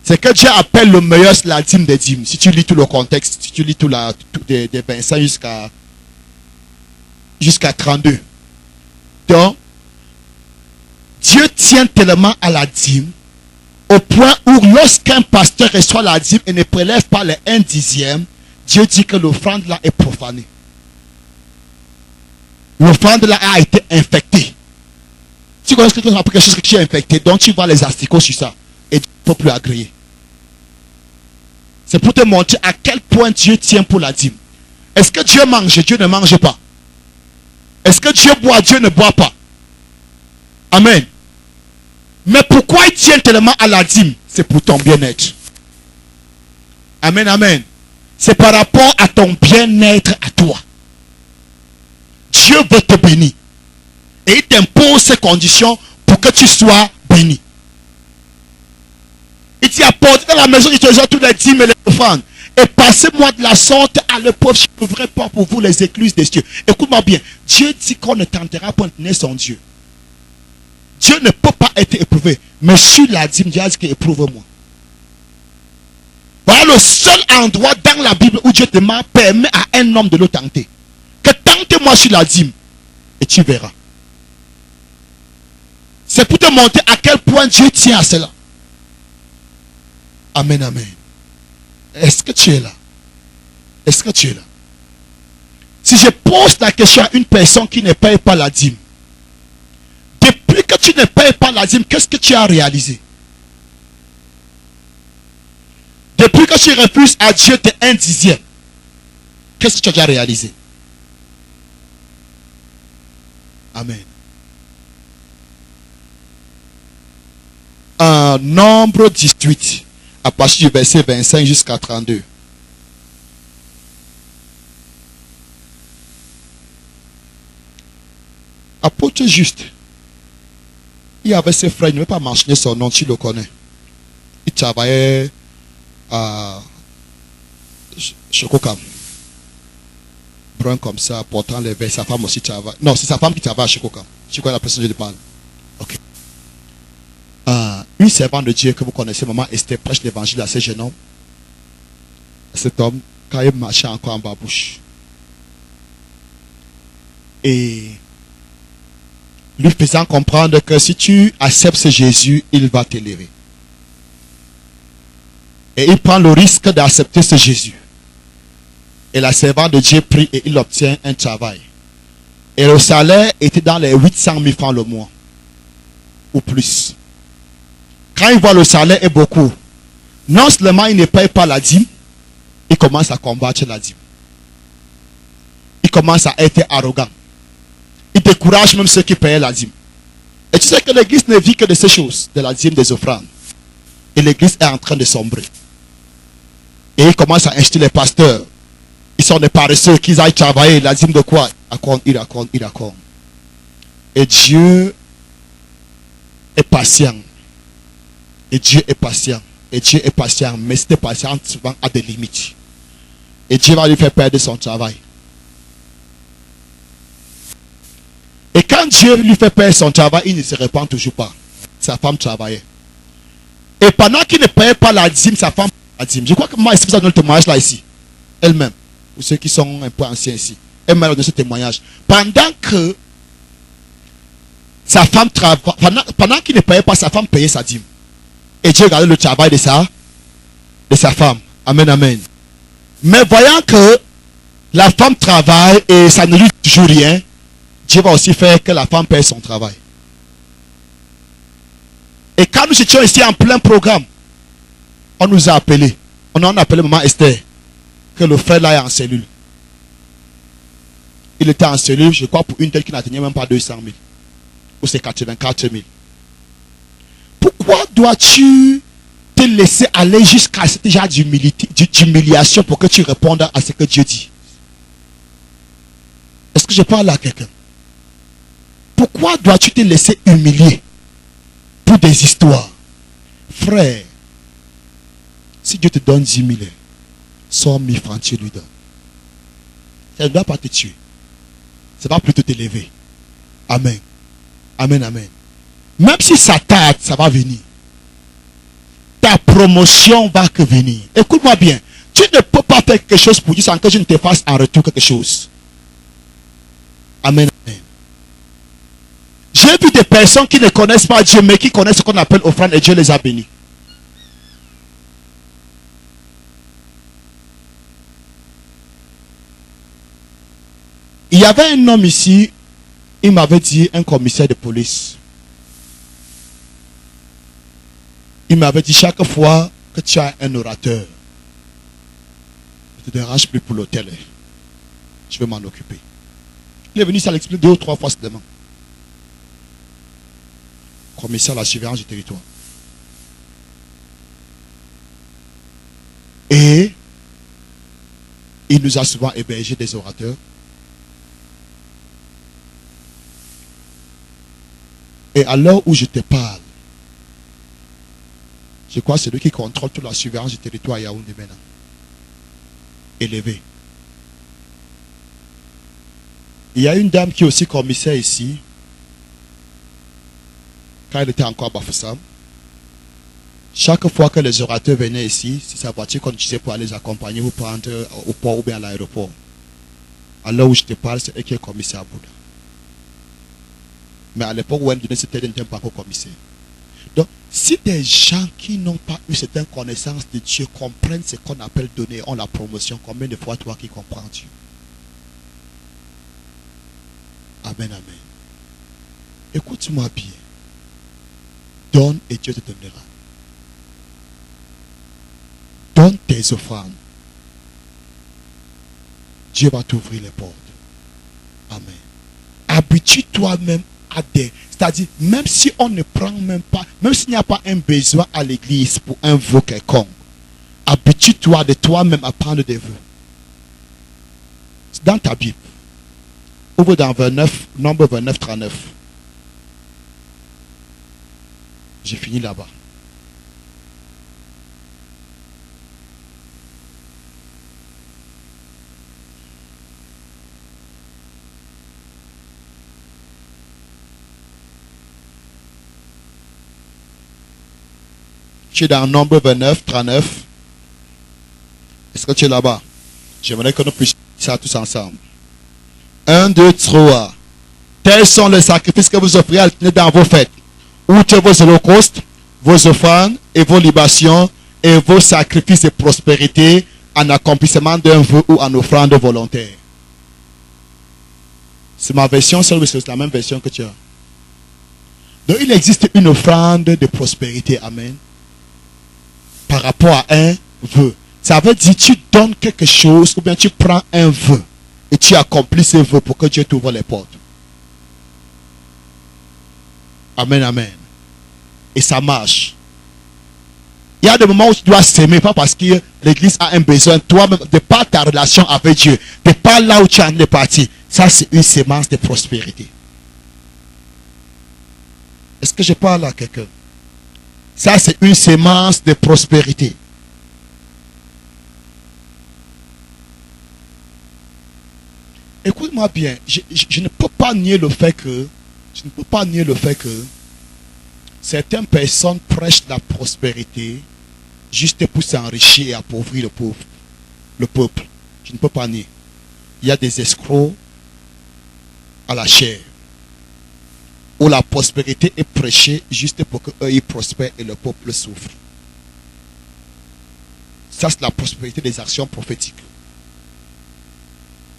C'est que Dieu appelle le meilleur la dîme des dîmes. Si tu lis tout le contexte, si tu lis tout des 25 jusqu'à 32. Donc, Dieu tient tellement à la dîme au point où lorsqu'un pasteur reçoit la dîme et ne prélève pas les 1/10, Dieu dit que l'offrande là est profanée. L'offrande là a été infectée. Tu connais quelque chose que tu es infecté, donc tu vas les asticots sur ça et tu ne peux plus agréer. C'est pour te montrer à quel point Dieu tient pour la dîme. Est-ce que Dieu mange? Dieu ne mange pas. Est-ce que Dieu boit? Dieu ne boit pas. Amen. Mais pourquoi il tient tellement à la dîme? C'est pour ton bien-être. Amen, amen. C'est par rapport à ton bien-être à toi. Dieu veut te bénir. Et il t'impose ces conditions pour que tu sois béni. Il dit apporte dans la maison du trésor tous les dîmes et les offrandes. Et passez-moi de la sorte à l'épreuve. Je n'ouvrirai pas pour vous les écluses des cieux. Écoute-moi bien. Dieu dit qu'on ne tentera pas de tenir son Dieu. Dieu ne peut pas être éprouvé. Mais sur la dîme, Dieu a dit qu'éprouve-moi. Voilà le seul endroit dans la Bible où Dieu permet à un homme de le tenter. Que tente-moi sur la dîme. Et tu verras. C'est pour te montrer à quel point Dieu tient à cela. Amen, amen. Est-ce que tu es là? Est-ce que tu es là? Si je pose la question à une personne qui ne paye pas la dîme, depuis que tu ne payes pas la dîme, qu'est-ce que tu as réalisé? Depuis que tu refuses à Dieu tes 1/10, qu'est-ce que tu as déjà réalisé? Amen. En Nombre 18, à partir du verset 25 jusqu'à 32. Apôtre Juste, il avait ses frères, il ne veut pas mentionner son nom, tu le connais. Il travaillait à Chokokam. Brun comme ça, portant les verres. Sa femme aussi travaille. Non, c'est sa femme qui travaille à Chokokam. Tu connais la personne que je te parle. Ok. Une servante de Dieu que vous connaissez, maman Esther, prêche l'évangile à ce jeune homme. Cet homme, quand il marchait encore en babouche. Et lui faisant comprendre que si tu acceptes ce Jésus, il va t'élever. Et il prend le risque d'accepter ce Jésus. Et la servante de Dieu prie et il obtient un travail. Et le salaire était dans les 800 000 francs le mois. Ou plus. Quand il voit le salaire est beaucoup, non seulement il ne paye pas la dîme, il commence à combattre la dîme. Il commence à être arrogant. Il décourage même ceux qui payaient la dîme. Et tu sais que l'église ne vit que de ces choses, de la dîme, des offrandes. Et l'église est en train de sombrer. Et il commence à inciter les pasteurs. Ils sont des paresseux, qu'ils aillent travailler. La dîme de quoi? Il raconte. Et Dieu est patient. Et Dieu est patient. Et Dieu est patient. Mais cette patience souvent a des limites. Et Dieu va lui faire perdre son travail. Et quand Dieu lui fait perdre son travail, il ne se répand toujours pas. Sa femme travaillait. Et pendant qu'il ne payait pas la dîme, sa femme payait la dîme. Je crois que moi, est-ce que ça donne le témoignage là ici? Elle-même. Ou ceux qui sont un peu anciens ici. Elle-même donne ce témoignage. Pendant que sa femme travaille, pendant qu'il ne payait pas, sa femme payait sa dîme. Et Dieu regardait le travail de sa femme. Amen, amen. Mais voyant que la femme travaille et ça ne lui dit toujours rien, Dieu va aussi faire que la femme paye son travail. Et quand nous étions ici en plein programme, on nous a appelés. On a appelé maman Esther. Que le frère là est en cellule. Il était en cellule, je crois, pour une telle qui n'atteignait même pas 200 000. Ou c'est 84 000. Pourquoi dois-tu te laisser aller jusqu'à ce genre d'humiliation pour que tu répondes à ce que Dieu dit? Est-ce que je parle à quelqu'un? Pourquoi dois-tu te laisser humilier pour des histoires? Frère, si Dieu te donne 10 000, 100 000 francs, tu lui donnes. Ça ne doit pas te tuer. Ça va plutôt t'élever. Amen. Amen, amen. Même si ça tarde, ça va venir. Ta promotion va que venir. Écoute-moi bien. Tu ne peux pas faire quelque chose pour Dieu sans que je ne te fasse en retour quelque chose. Amen, amen. J'ai vu des personnes qui ne connaissent pas Dieu, mais qui connaissent ce qu'on appelle offrande et Dieu les a bénis. Il y avait un homme ici, il m'avait dit, un commissaire de police. Il m'avait dit, chaque fois que tu as un orateur, ne te dérange plus pour l'hôtel. Je vais m'en occuper. Il est venu, ça l'explique 2 ou 3 fois seulement. Commissaire à la surveillance du territoire. Et il nous a souvent hébergé des orateurs. Et à l'heure où je te parle, je crois que c'est lui qui contrôle toute la surveillance du territoire à Yaoundé maintenant. Élevé. Il y a une dame qui est aussi commissaire ici. Quand elle était encore à Bafoussam, chaque fois que les orateurs venaient ici, c'est sa voiture qu'on utilisait pour aller les accompagner ou prendre au port ou bien à l'aéroport. À l'heure où je te parle, c'est elle qui est commissaire à Bouddha. Mais à l'époque où elle donnait cette aide, elle n'était pas encore commissaire. Donc, si des gens qui n'ont pas eu cette connaissance de Dieu comprennent ce qu'on appelle donner, ont la promotion, combien de fois toi qui comprends Dieu? Amen, amen. Écoute-moi bien. Donne et Dieu te donnera. Donne tes offrandes. Dieu va t'ouvrir les portes. Amen. Habitue-toi même à des... C'est-à-dire, même si on ne prend même pas, même s'il n'y a pas un besoin à l'église pour un vœu quelconque, habitue-toi de toi-même à prendre des vœux. C'est dans ta Bible. Ouvre dans 29, Nombre 29, 39. J'ai fini là-bas. Tu es dans Nombre 29, 39. Est-ce que tu es là-bas? J'aimerais que nous puissions faire ça tous ensemble. 1, 2, 3. Tels sont les sacrifices que vous offrez dans vos fêtes. Outre vos holocaustes, vos offrandes et vos libations et vos sacrifices de prospérité en accomplissement d'un vœu ou en offrande volontaire. C'est ma version, c'est la même version que tu as. Donc il existe une offrande de prospérité. Amen. Par rapport à un vœu. Ça veut dire tu donnes quelque chose ou bien tu prends un vœu et tu accomplis ce vœu pour que Dieu t'ouvre les portes. Amen, amen. Et ça marche. Il y a des moments où tu dois s'aimer, pas parce que l'église a un besoin, toi-même, de par ta relation avec Dieu, de par là où tu en es parti. Ça, c'est une sémence de prospérité. Est-ce que je parle à quelqu'un? Ça, c'est une sémence de prospérité. Écoute-moi bien, je ne peux pas nier le fait que, certaines personnes prêchent la prospérité juste pour s'enrichir et appauvrir le peuple. Je ne peux pas nier. Il y a des escrocs à la chair où la prospérité est prêchée juste pour qu'eux ils prospèrent et le peuple souffre. Ça, c'est la prospérité des actions prophétiques.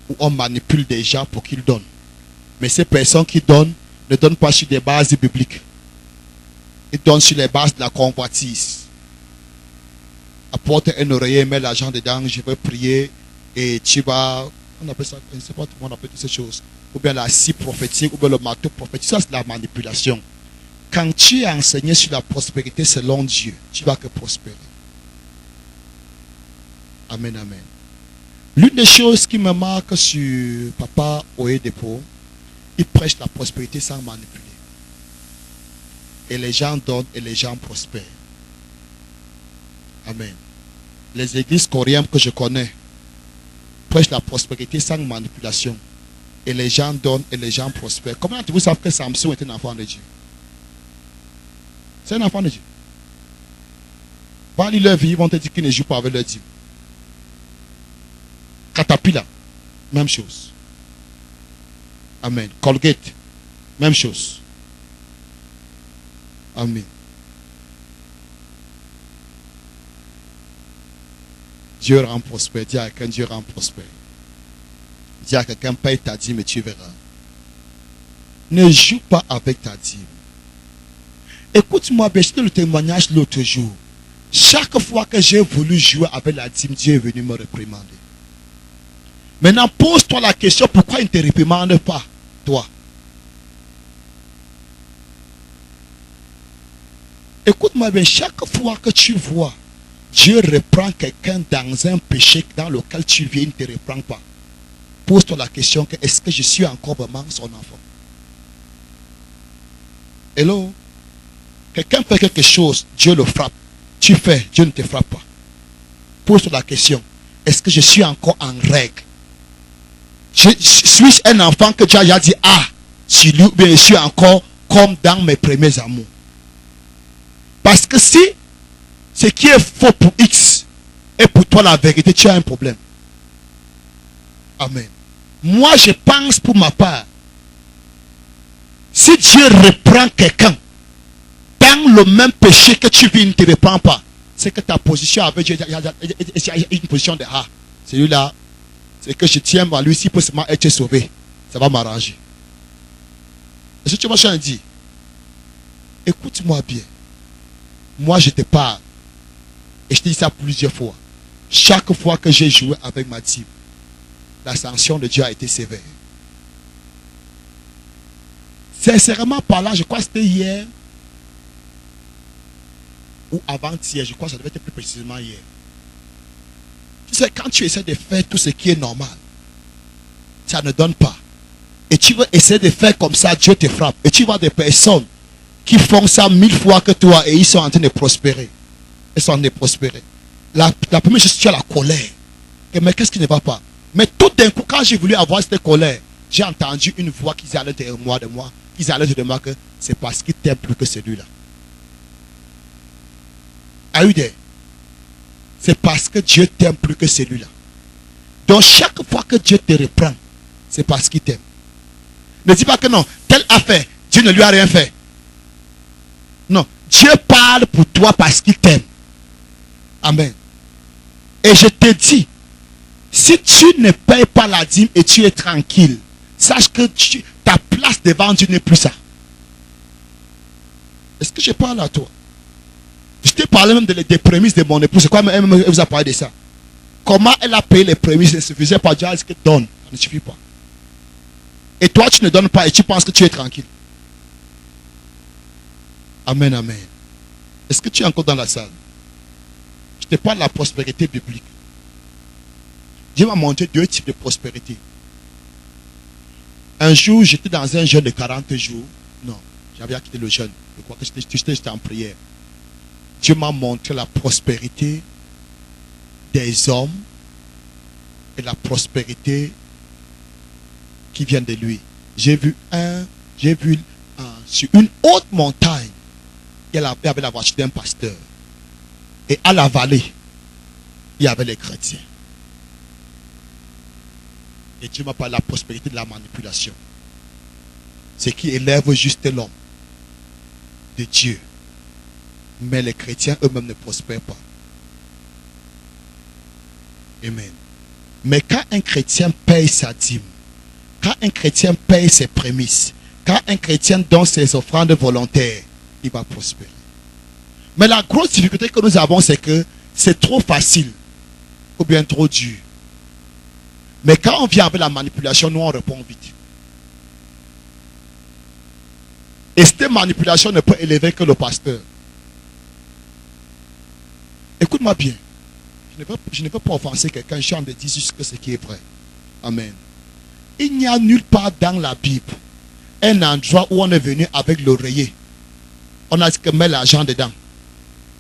Où on manipule des gens pour qu'ils donnent. Mais ces personnes qui donnent ne donnent pas sur des bases bibliques. Ils donnent sur les bases de la convoitise. Apporte un oreiller, mets l'argent dedans, je vais prier et tu vas... On appelle ça, je ne sais pas comment on appelle toutes ces choses. Ou bien la scie prophétique, ou bien le marteau prophétique. Ça, c'est la manipulation. Quand tu es enseigné sur la prospérité selon Dieu, tu vas que prospérer. Amen, amen. L'une des choses qui me marque sur Papa Oyedepo, il prêche la prospérité sans manipuler. Et les gens donnent et les gens prospèrent. Amen. Les églises coréennes que je connais prêchent la prospérité sans manipulation. Et les gens donnent et les gens prospèrent. Comment vous savez que Samson est un enfant de Dieu? C'est un enfant de Dieu. Va lire leur vie, ils vont te dire qu'ils ne jouent pas avec leur dîme. Caterpillar, même chose. Amen. Colgate, même chose. Amen. Dieu rend prospère. Dis à quelqu'un, Dieu rend prospère. Dis à quelqu'un, paye ta dîme et tu verras. Ne joue pas avec ta dîme. Écoute-moi, j'ai le témoignage l'autre jour. Chaque fois que j'ai voulu jouer avec la dîme, Dieu est venu me réprimander. Maintenant, pose-toi la question, pourquoi il ne te réprimande pas, toi? Écoute-moi bien, chaque fois que tu vois Dieu reprend quelqu'un dans un péché dans lequel tu viens, il ne te reprend pas. Pose-toi la question que est-ce que je suis encore vraiment son enfant? Hello? Quelqu'un fait quelque chose, Dieu le frappe. Tu fais, Dieu ne te frappe pas. Pose-toi la question, est-ce que je suis encore en règle? Suis-je un enfant que Dieu a dit, ah, sur lui, bien je suis encore comme dans mes premiers amours? Parce que si ce qui est faux pour X est pour toi la vérité, tu as un problème. Amen. Moi, je pense pour ma part, si Dieu reprend quelqu'un dans le même péché que tu vis, il ne te reprend pas, c'est que ta position avec Dieu, il y a une position de ah, celui-là, c'est que je tiens à lui, s'il peut seulement être sauvé, ça va m'arranger. Est-ce que tu m'as dit? Écoute-moi bien. Moi, je te parle. Et je te dis ça plusieurs fois. Chaque fois que j'ai joué avec ma dîme, la sanction de Dieu a été sévère. Sincèrement parlant, je crois que c'était hier ou avant-hier, je crois que ça devait être plus précisément hier. Tu sais, quand tu essaies de faire tout ce qui est normal, ça ne donne pas. Et tu veux essayer de faire comme ça, Dieu te frappe. Et tu vois des personnes qui font ça 1000 fois que toi et ils sont en train de prospérer. Ils sont en train de prospérer. La première chose, tu as la colère. Mais qu'est-ce qui ne va pas? Mais tout d'un coup, quand j'ai voulu avoir cette colère, j'ai entendu une voix qui disait à l'intérieur de moi, qui disait à l'intérieur de moi que c'est parce qu'il t'aime plus que celui-là. C'est parce que Dieu t'aime plus que celui-là. Donc chaque fois que Dieu te reprend, c'est parce qu'il t'aime. Ne dis pas que non, tel a fait, Dieu ne lui a rien fait. Non, Dieu parle pour toi parce qu'il t'aime. Amen. Et je te dis, si tu ne payes pas la dîme et tu es tranquille, sache que ta place devant Dieu n'est plus ça. Est-ce que je parle à toi? Je t'ai parlé même des prémices de mon épouse. C'est quoi elle vous a parlé de ça? Comment elle a payé les prémices? Ne suffisait pas. Dieu a dit que donne. Ça ne suffit pas. Et toi, tu ne donnes pas et tu penses que tu es tranquille. Amen, amen. Est-ce que tu es encore dans la salle? Je te parle de la prospérité biblique. Dieu m'a montré 2 types de prospérité. Un jour, j'étais dans un jeûne de 40 jours. Non, j'avais quitté le jeûne. Je crois que j'étais en prière. Dieu m'a montré la prospérité des hommes et la prospérité qui vient de lui. J'ai vu sur une haute montagne, il y avait la voiture d'un pasteur. Et à la vallée, il y avait les chrétiens. Et Dieu m'a parlé de la prospérité de la manipulation. Ce qui élève juste l'homme de Dieu. Mais les chrétiens eux-mêmes ne prospèrent pas. Amen. Mais quand un chrétien paye sa dîme, quand un chrétien paye ses prémices, quand un chrétien donne ses offrandes volontaires, il va prospérer. Mais la grosse difficulté que nous avons, c'est que c'est trop facile ou bien trop dur. Mais quand on vient avec la manipulation, nous on répond vite. Et cette manipulation ne peut élever que le pasteur. Écoute-moi bien. Je ne veux pas offenser quelqu'un, je suis en train de dire juste ce qui est vrai. Amen. Il n'y a nulle part dans la Bible un endroit où on est venu avec l'oreiller. On a dit que mets l'argent dedans.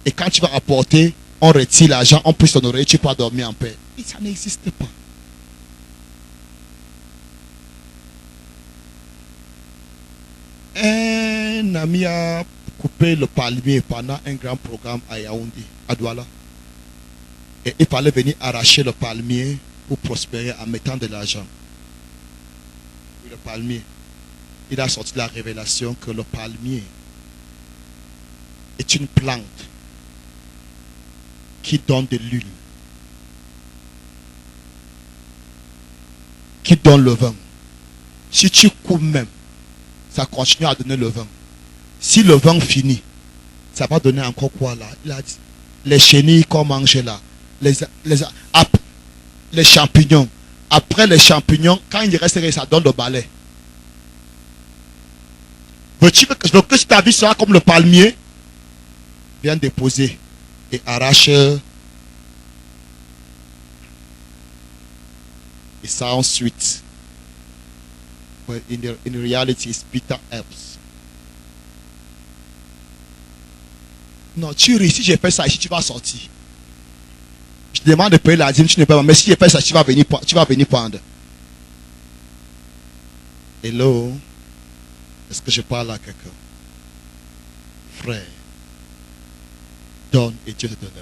Et quand tu vas apporter, on retire l'argent, on pousse ton oreille, tu peux dormir en paix. Et ça n'existe pas. Un ami a coupé le palmier pendant un grand programme à Yaoundé, à Douala. Et il fallait venir arracher le palmier pour prospérer en mettant de l'argent. Le palmier, il a sorti la révélation que le palmier est une plante qui donne de l'huile, qui donne le vin. Si tu coupes même, ça continue à donner le vin. Si le vin finit, ça va donner encore quoi là? Il a dit, les chenilles qu'on mange là, les champignons. Après les champignons, quand il reste rien, ça donne le balai. Veux-tu que ta vie sera comme le palmier? Viens déposer et arrache. Et ça ensuite. But in reality, it's bitter herbs. Non, tu ris. Si j'ai fait ça ici, tu vas sortir. Je te demande de payer la dîme, tu ne payes pas. Mais si j'ai fait ça, tu vas venir prendre. Hello? Est-ce que je parle à quelqu'un? Frère, donne et Dieu te donnera.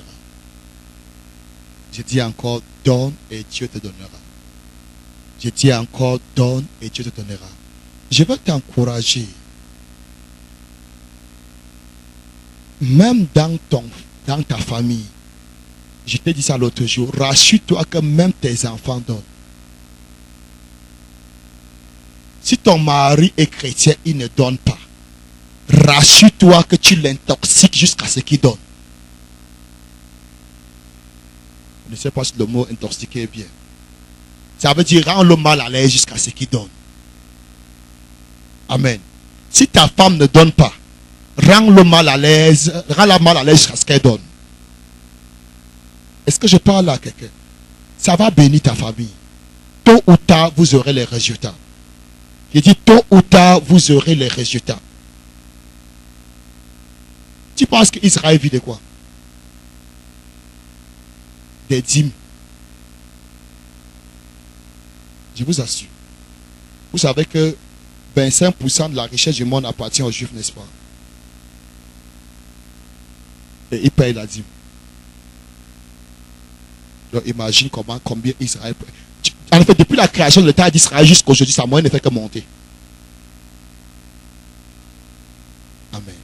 Je dis encore, donne et Dieu te donnera. Je dis encore, donne et Dieu te donnera. Je veux t'encourager. Même dans ta famille, je t'ai dit ça l'autre jour, rassure-toi que même tes enfants donnent. Si ton mari est chrétien, il ne donne pas. Rassure-toi que tu l'intoxiques jusqu'à ce qu'il donne. Je ne sais pas si le mot intoxiquer est bien. Ça veut dire rends le mal à l'aise jusqu'à ce qu'il donne. Amen. Si ta femme ne donne pas, rends la mal à l'aise jusqu'à ce qu'elle donne. Est-ce que je parle à quelqu'un? Ça va bénir ta famille. Tôt ou tard, vous aurez les résultats. Je dis tôt ou tard, vous aurez les résultats. Tu penses qu'Israël vit de quoi? Des dîmes. Je vous assure. Vous savez que 25% de la richesse du monde appartient aux Juifs, n'est-ce pas? Et ils payent la dîme. Donc imagine combien Israël peut. En effet, depuis la création de l'État d'Israël jusqu'à aujourd'hui, sa moyenne ne fait que monter. Amen.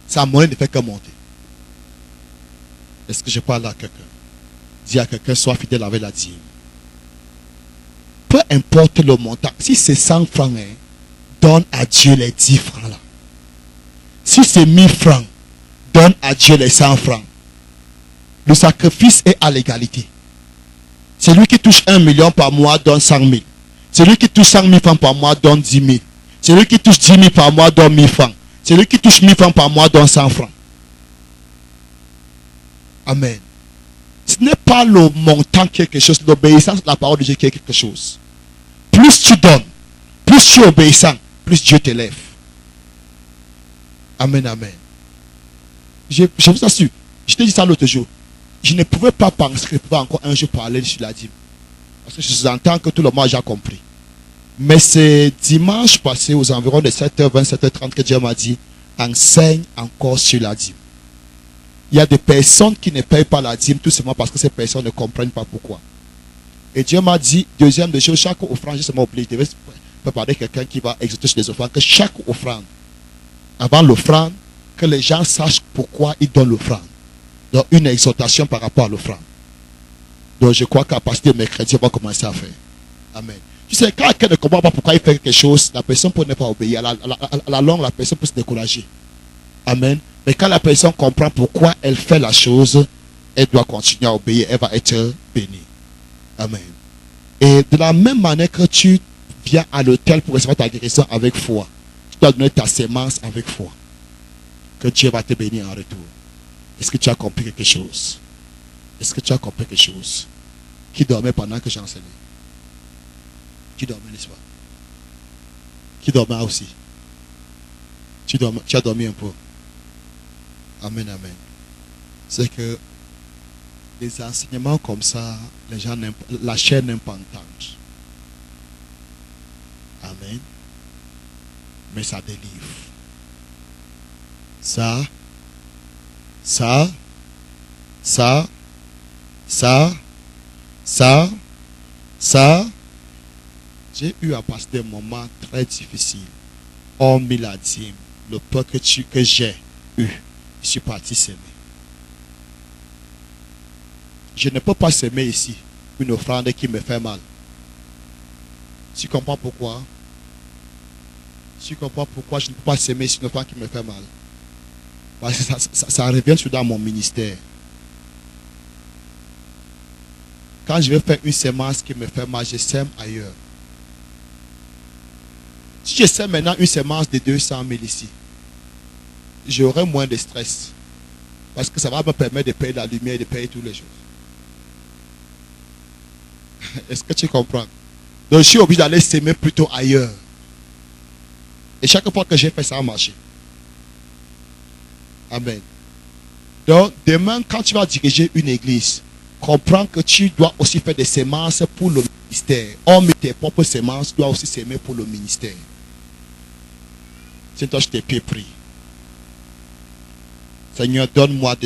Sa moyenne ne fait que monter. Est-ce que je parle à quelqu'un? Dis à quelqu'un, sois fidèle avec la dîme. Peu importe le montant, si c'est 100 francs, donne à Dieu les 10 francs là. Si c'est 1000 francs, donne à Dieu les 100 francs. Le sacrifice est à l'égalité. Celui qui touche 1 million par mois donne 100 000. Celui qui touche 100 000 francs par mois donne 10 000. Celui qui touche 10 000 par mois donne 1000 francs. Celui qui touche 1000 francs par mois donne 100 francs. Amen. Ce n'est pas le montant qui est quelque chose, l'obéissance de la parole de Dieu qui est quelque chose. Plus tu donnes, plus tu es obéissant, plus Dieu t'élève. Amen, amen. Je vous assure, je t'ai dit ça l'autre jour. Je ne pouvais pas penser que je pouvais encore un jour parler sur la dîme. Parce que je sous-entends que tout le monde a compris. Mais c'est dimanche passé aux environs de 7h20, 7h30 que Dieu m'a dit, enseigne encore sur la dîme. Il y a des personnes qui ne payent pas la dîme tout simplement parce que ces personnes ne comprennent pas pourquoi. Et Dieu m'a dit, deuxième des choses, chaque offrande, je oublié, je devais préparer quelqu'un qui va exhorter sur les offrandes, que chaque offrande, avant l'offrande, que les gens sachent pourquoi ils donnent l'offrande. Donc une exhortation par rapport à l'offrande. Donc je crois qu'à partir de mercredi, on va commencer à faire. Amen. Tu sais, quand quelqu'un ne comprend pas pourquoi il fait quelque chose, la personne peut ne pas obéir. À la longue, la personne peut se décourager. Amen. Mais quand la personne comprend pourquoi elle fait la chose, elle doit continuer à obéir, elle va être bénie. Amen. Et de la même manière que tu viens à l'autel pour recevoir ta guérison avec foi, tu dois donner ta sémence avec foi. Que Dieu va te bénir en retour. Est-ce que tu as compris quelque chose? Est-ce que tu as compris quelque chose? Qui dormait pendant que j'enseignais? Qui dormait, n'est-ce pas? Qui dormait aussi? Tu as dormi un peu. Amen, amen. c'est que les enseignements comme ça, les gens la chair n'aime pas entendre. Amen. Mais ça délivre. Ça, j'ai eu à passer des moments très difficiles. Hormis la dîme, le peu que j'ai eu, je suis parti s'aimer. Je ne peux pas s'aimer ici une offrande qui me fait mal. Tu comprends pourquoi? Tu comprends pourquoi je ne peux pas s'aimer ici une offrande qui me fait mal? Parce que ça revient sur dans mon ministère. Quand je vais faire une semence qui me fait mal, je sème ailleurs. Si je sème maintenant une semence de 200 000 ici, j'aurai moins de stress. Parce que ça va me permettre de payer la lumière et de payer toutes les choses. Est-ce que tu comprends? Donc je suis obligé d'aller s'aimer plutôt ailleurs. Et chaque fois que j'ai fait ça a marché. Amen. Donc demain, quand tu vas diriger une église, comprends que tu dois aussi faire des semences pour le ministère. Hormis tes propres semences, tu dois aussi s'aimer pour le ministère. C'est toi, je t'ai pris. Seigneur, donne-moi de